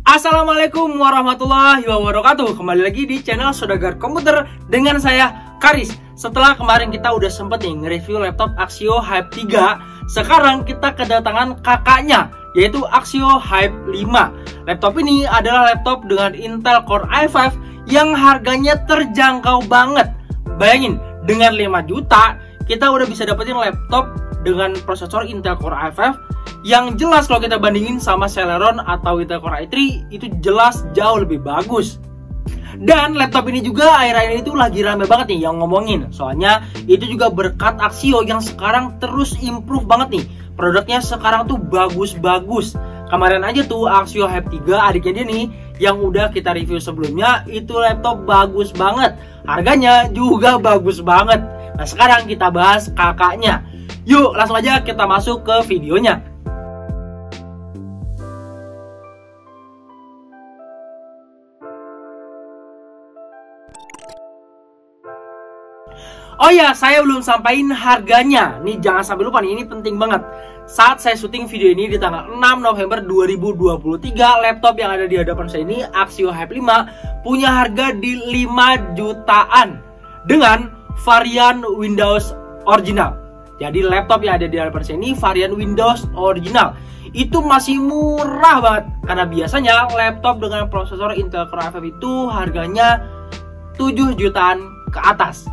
Assalamualaikum warahmatullahi wabarakatuh. Kembali lagi di channel Saudagar Komputer dengan saya Karis. Setelah kemarin kita udah sempet nih nge-review laptop Axio Hype 3, sekarang kita kedatangan kakaknya, yaitu Axio Hype 5. Laptop ini adalah laptop dengan Intel Core i5 yang harganya terjangkau banget. Bayangin, dengan 5 juta kita udah bisa dapetin laptop dengan prosesor Intel Core i5 yang jelas kalau kita bandingin sama Celeron atau Intel Core i3 itu jelas jauh lebih bagus. Dan laptop ini juga akhir-akhir itu lagi rame banget nih yang ngomongin. Soalnya itu juga berkat Axio yang sekarang terus improve banget nih. Produknya sekarang tuh bagus-bagus. Kemarin aja tuh Axio Hype 3 adiknya dia nih yang udah kita review sebelumnya, itu laptop bagus banget. Harganya juga bagus banget. Nah sekarang kita bahas kakaknya. Yuk langsung aja kita masuk ke videonya. Oh ya, saya belum sampaikan harganya. Nih jangan sampai lupa nih, ini penting banget. Saat saya syuting video ini di tanggal 6 November 2023, laptop yang ada di hadapan saya ini, Axio Hype 5, punya harga di 5 jutaan dengan varian Windows original. Jadi laptop yang ada di hadapan saya ini varian Windows original. Itu masih murah banget. Karena biasanya laptop dengan prosesor Intel Core i5 itu harganya 7 jutaan ke atas.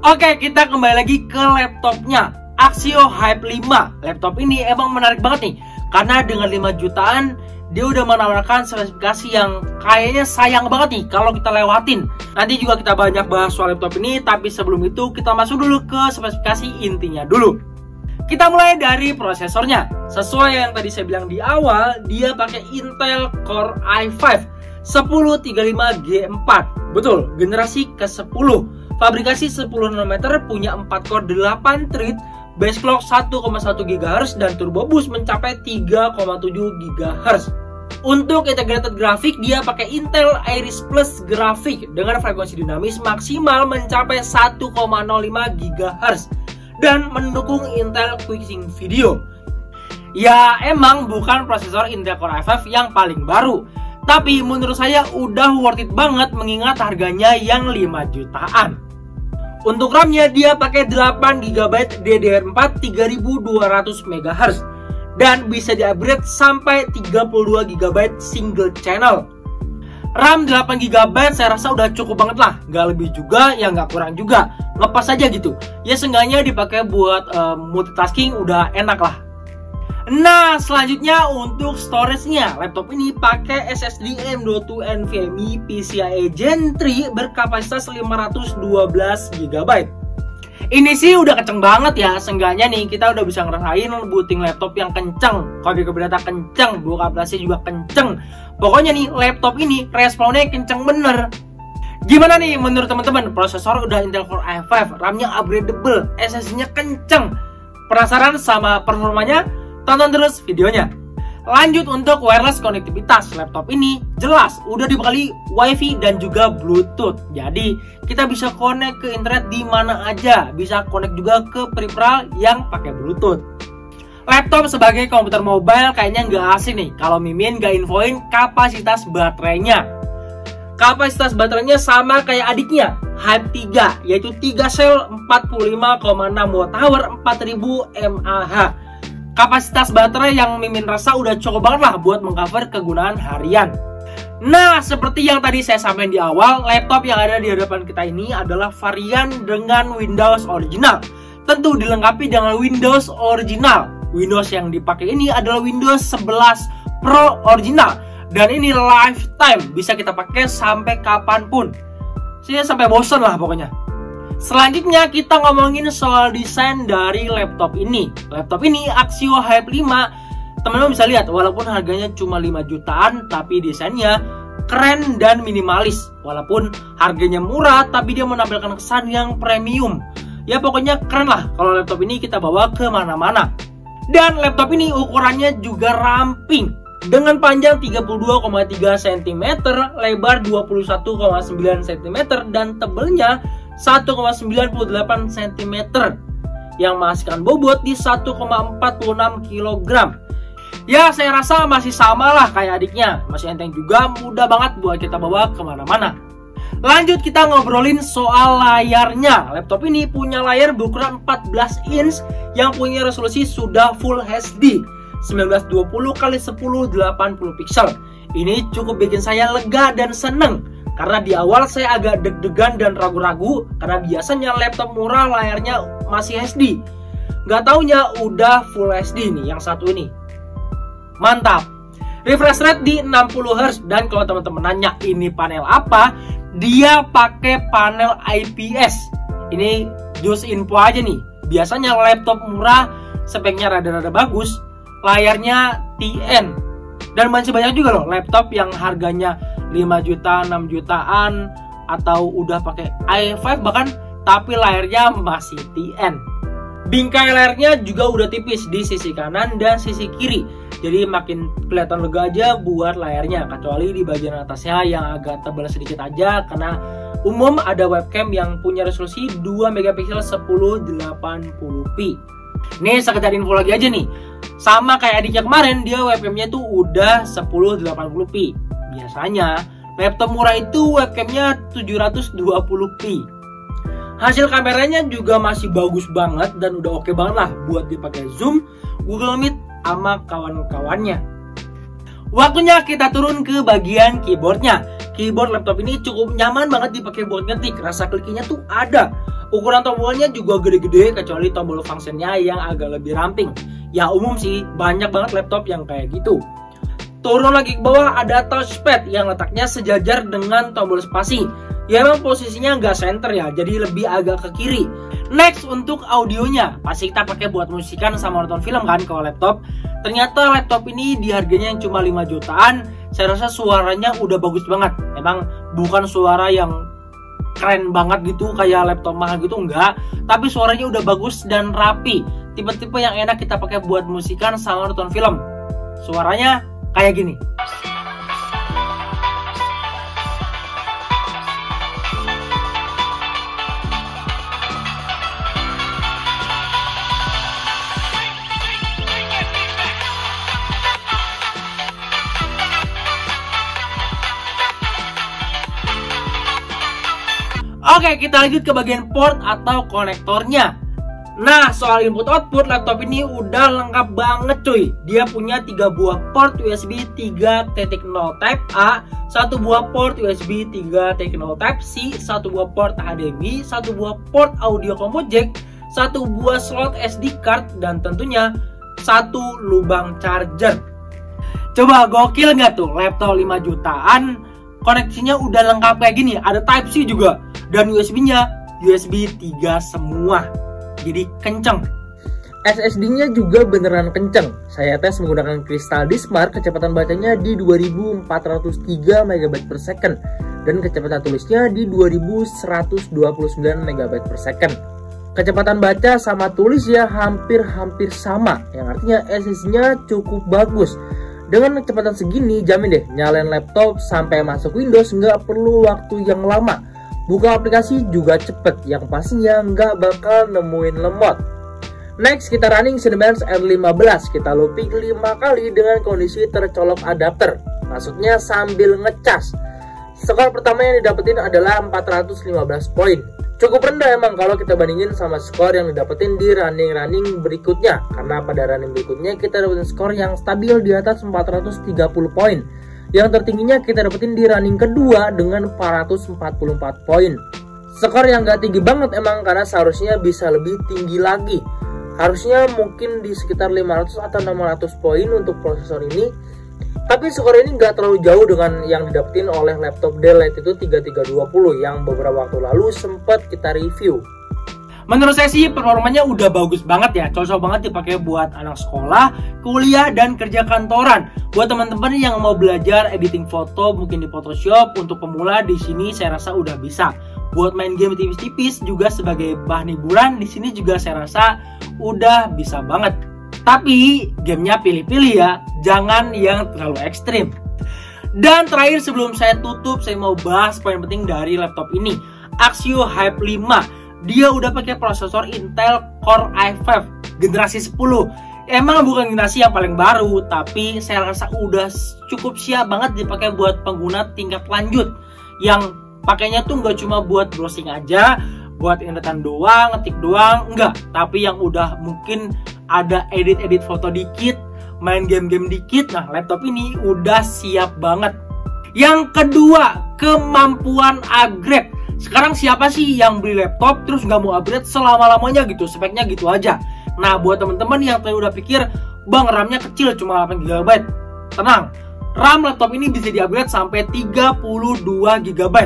Oke, kita kembali lagi ke laptopnya Axio Hype 5. Laptop ini emang menarik banget nih, karena dengan 5 jutaan dia udah menawarkan spesifikasi yang kayaknya sayang banget nih kalau kita lewatin. Nanti juga kita banyak bahas soal laptop ini, tapi sebelum itu kita masuk dulu ke spesifikasi intinya dulu. Kita mulai dari prosesornya. Sesuai yang tadi saya bilang di awal, dia pakai Intel Core i5 1035G4. Betul, generasi ke-10. Fabrikasi 10 nanometer, punya 4 core 8 thread, base clock 1,1 GHz dan turbo boost mencapai 3,7 GHz. Untuk integrated grafik dia pakai Intel Iris Plus grafik dengan frekuensi dinamis maksimal mencapai 1,05 GHz dan mendukung Intel QuickSync video. Ya emang bukan prosesor Intel Core i5 yang paling baru, tapi menurut saya udah worth it banget mengingat harganya yang 5 jutaan. Untuk RAM-nya dia pakai 8GB DDR4 3200 MHz dan bisa di-upgrade sampai 32GB single channel. RAM 8GB saya rasa udah cukup banget lah, nggak lebih juga ya nggak kurang juga, ngepas aja gitu. Ya seenggaknya dipakai buat multitasking udah enak lah. Nah selanjutnya untuk storage-nya, laptop ini pakai SSD M.2 NVMe PCIe Gen 3 berkapasitas 512GB. Ini sih udah kenceng banget ya, seenggaknya nih kita udah bisa ngerasain booting laptop yang kenceng, kode data kenceng, buka aplikasi juga kenceng. Pokoknya nih laptop ini responnya kenceng bener. Gimana nih menurut teman-teman? Prosesor udah Intel Core i5, RAM-nya upgradable, SSD-nya kenceng. Penasaran sama performanya? Tonton terus videonya. Lanjut untuk wireless konektivitas, laptop ini jelas udah dibekali WiFi dan juga Bluetooth. Jadi kita bisa connect ke internet di mana aja, bisa connect juga ke peripheral yang pakai Bluetooth. Laptop sebagai komputer mobile kayaknya nggak asing nih kalau Mimin nggak infoin kapasitas baterainya. Kapasitas baterainya sama kayak adiknya Hype 3, yaitu 3 sel 45,6 Wh 4000 mAh. Kapasitas baterai yang Mimin rasa udah cukup banget lah buat mengcover kegunaan harian. Nah, seperti yang tadi saya sampaikan di awal, laptop yang ada di hadapan kita ini adalah varian dengan Windows original. Tentu dilengkapi dengan Windows original. Windows yang dipakai ini adalah Windows 11 Pro original. Dan ini lifetime, bisa kita pakai sampai kapanpun. Saya sampai bosan lah pokoknya. Selanjutnya kita ngomongin soal desain dari laptop ini. Laptop ini Axio Hype 5, teman-teman bisa lihat walaupun harganya cuma 5 jutaan, tapi desainnya keren dan minimalis. Walaupun harganya murah, tapi dia menampilkan kesan yang premium. Ya pokoknya keren lah kalau laptop ini kita bawa kemana-mana. Dan laptop ini ukurannya juga ramping, dengan panjang 32,3 cm, lebar 21,9 cm, dan tebelnya 1,98 cm yang menghasilkan bobot di 1,46 kg. Ya saya rasa masih sama lah kayak adiknya, masih enteng juga, mudah banget buat kita bawa kemana-mana. Lanjut kita ngobrolin soal layarnya. Laptop ini punya layar berukuran 14 inch yang punya resolusi sudah Full HD 1920x 1080 pixel. Ini cukup bikin saya lega dan seneng, karena di awal saya agak deg-degan dan ragu-ragu karena biasanya laptop murah layarnya masih HD. Gak taunya udah Full HD nih yang satu ini. Mantap. Refresh rate di 60 Hz, dan kalau teman-teman nanya ini panel apa, dia pakai panel IPS. Ini just info aja nih. Biasanya laptop murah speknya rada-rada bagus, layarnya TN. Dan masih banyak juga loh laptop yang harganya 5 juta, 6 jutaan atau udah pakai i5 bahkan, tapi layarnya masih TN. Bingkai layarnya juga udah tipis di sisi kanan dan sisi kiri, jadi makin kelihatan lega aja buat layarnya, kecuali di bagian atasnya yang agak tebal sedikit aja, karena umum ada webcam yang punya resolusi 2 megapiksel 1080p. Nih sekedar info lagi aja nih, sama kayak adiknya kemarin, dia webcamnya tuh udah 1080p. Biasanya laptop murah itu webcamnya 720p. Hasil kameranya juga masih bagus banget dan udah oke banget lah buat dipakai Zoom, Google Meet, sama kawan-kawannya. Waktunya kita turun ke bagian keyboardnya. Keyboard laptop ini cukup nyaman banget dipakai buat ngetik, rasa kliknya tuh ada. Ukuran tombolnya juga gede-gede, kecuali tombol functionnya yang agak lebih ramping. Ya umum sih, banyak banget laptop yang kayak gitu. Turun lagi ke bawah ada touchpad yang letaknya sejajar dengan tombol spasi. Ya emang posisinya nggak center ya, jadi lebih agak ke kiri. Next, untuk audionya, pasti kita pakai buat musikan sama nonton film kan kalau laptop. Ternyata laptop ini di harganya yang cuma 5 jutaan, saya rasa suaranya udah bagus banget. Emang bukan suara yang keren banget gitu kayak laptop mahal gitu, enggak. Tapi suaranya udah bagus dan rapi, tipe-tipe yang enak kita pakai buat musikan sama nonton film. Suaranya kayak gini. Oke, kita lanjut ke bagian port atau konektornya. Nah, soal input output, laptop ini udah lengkap banget cuy. Dia punya 3 buah port USB 3.0 Type A, 1 buah port USB 3.0 Type C, 1 buah port HDMI, 1 buah port audio combo jack, 1 buah slot SD card, dan tentunya 1 lubang charger. Coba gokil nggak tuh laptop 5 jutaan, koneksinya udah lengkap kayak gini, ada Type C juga, dan USB-nya USB 3 semua. Jadi kenceng. SSD-nya juga beneran kenceng. Saya tes menggunakan Crystal Dismark, kecepatan bacanya di 2403 MB per second dan kecepatan tulisnya di 2129 MB per second. Kecepatan baca sama tulis ya hampir sama, yang artinya SSD-nya cukup bagus. Dengan kecepatan segini, jamin deh nyalain laptop sampai masuk Windows nggak perlu waktu yang lama. Buka aplikasi juga cepet, yang pastinya nggak bakal nemuin lemot. Next, kita running Cinebench R15. Kita looping 5 kali dengan kondisi tercolok adapter, maksudnya sambil ngecas. Skor pertama yang didapetin adalah 415 poin. Cukup rendah emang kalau kita bandingin sama skor yang didapetin di running berikutnya, karena pada running berikutnya kita dapetin skor yang stabil di atas 430 poin. Yang tertingginya kita dapetin di running kedua dengan 444 poin. Skor yang gak tinggi banget emang, karena seharusnya bisa lebih tinggi lagi. Harusnya mungkin di sekitar 500 atau 600 poin untuk prosesor ini. Tapi skor ini gak terlalu jauh dengan yang didapetin oleh laptop Dell Latitude 3320 yang beberapa waktu lalu sempat kita review. Menurut saya sih performanya udah bagus banget ya, cocok banget dipakai buat anak sekolah, kuliah, dan kerja kantoran. Buat teman-teman yang mau belajar editing foto mungkin di Photoshop, untuk pemula di sini saya rasa udah bisa. Buat main game tipis-tipis juga sebagai bahan hiburan di sini juga saya rasa udah bisa banget. Tapi gamenya pilih-pilih ya, jangan yang terlalu ekstrim. Dan terakhir sebelum saya tutup, saya mau bahas poin penting dari laptop ini, Axio Hype 5. Dia udah pakai prosesor Intel Core i5 generasi 10 Emang bukan generasi yang paling baru, tapi saya rasa udah cukup siap banget dipakai buat pengguna tingkat lanjut yang pakainya tuh nggak cuma buat browsing aja, buat internetan doang, ngetik doang, enggak. Tapi yang udah mungkin ada edit-edit foto dikit, main game-game dikit, nah laptop ini udah siap banget. Yang kedua, kemampuan upgrade. Sekarang siapa sih yang beli laptop terus nggak mau upgrade selama-lamanya gitu, speknya gitu aja. Nah, buat teman-teman yang tadi udah pikir, bang RAM-nya kecil cuma 8 GB, tenang, RAM laptop ini bisa di-upgrade sampai 32 GB.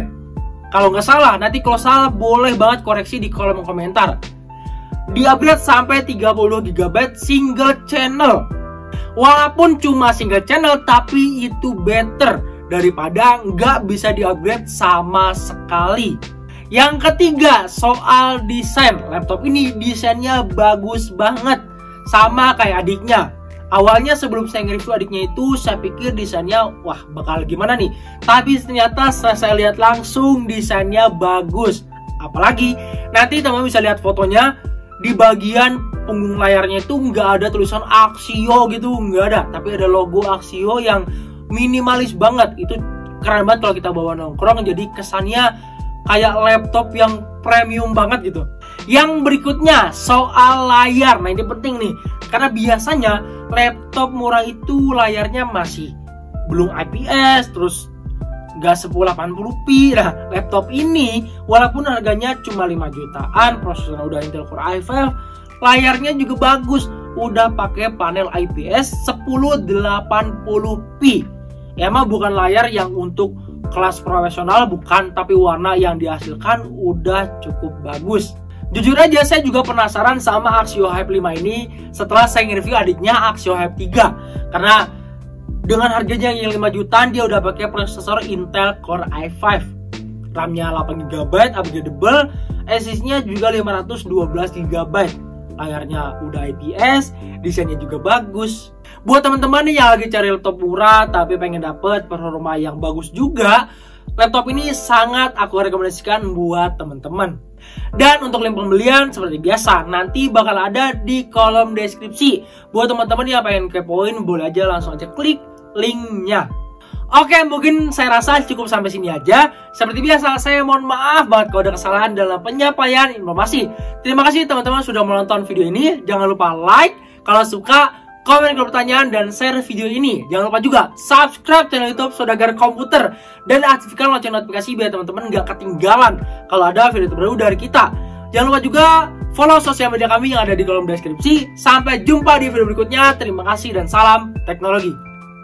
Kalau nggak salah, nanti kalau salah boleh banget koreksi di kolom komentar. Di-upgrade sampai 30 GB single channel. Walaupun cuma single channel, tapi itu better daripada nggak bisa di-upgrade sama sekali. Yang ketiga, soal desain. Laptop ini desainnya bagus banget, sama kayak adiknya. Awalnya sebelum saya nge-review adiknya itu, saya pikir desainnya wah bakal gimana nih. Tapi ternyata saya lihat langsung desainnya bagus. Apalagi nanti teman bisa lihat fotonya, di bagian punggung layarnya itu nggak ada tulisan Axio gitu, nggak ada. Tapi ada logo Axio yang minimalis banget. Itu keren banget kalau kita bawa nongkrong, jadi kesannya kayak laptop yang premium banget gitu. Yang berikutnya, soal layar. Nah ini penting nih, karena biasanya laptop murah itu layarnya masih belum IPS, terus nggak 1080p. Nah laptop ini walaupun harganya cuma 5 jutaan, prosesornya udah Intel Core i5, layarnya juga bagus, udah pakai panel IPS 1080p. Emang bukan layar yang untuk kelas profesional, bukan, tapi warna yang dihasilkan udah cukup bagus. Jujur aja saya juga penasaran sama Axio Hype 5 ini setelah saya nge-review adiknya Axio Hype 3. Karena dengan harganya yang 5 jutaan dia udah pakai prosesor Intel Core i5. RAM-nya 8 GB, upgradable, SSD-nya juga 512 GB. Layarnya udah IPS, desainnya juga bagus. Buat teman-teman nih yang lagi cari laptop murah tapi pengen dapet performa yang bagus juga, laptop ini sangat aku rekomendasikan buat teman-teman. Dan untuk link pembelian seperti biasa nanti bakal ada di kolom deskripsi. Buat teman-teman yang pengen kepoin, boleh aja langsung aja klik linknya. Oke, mungkin saya rasa cukup sampai sini aja. Seperti biasa, saya mohon maaf banget kalau ada kesalahan dalam penyampaian informasi. Terima kasih teman-teman sudah menonton video ini. Jangan lupa like kalau suka, komen kalau pertanyaan, dan share video ini. Jangan lupa juga subscribe channel YouTube Saudagar Komputer dan aktifkan lonceng notifikasi biar teman-teman gak ketinggalan kalau ada video terbaru dari kita. Jangan lupa juga follow sosial media kami yang ada di kolom deskripsi. Sampai jumpa di video berikutnya. Terima kasih dan salam teknologi.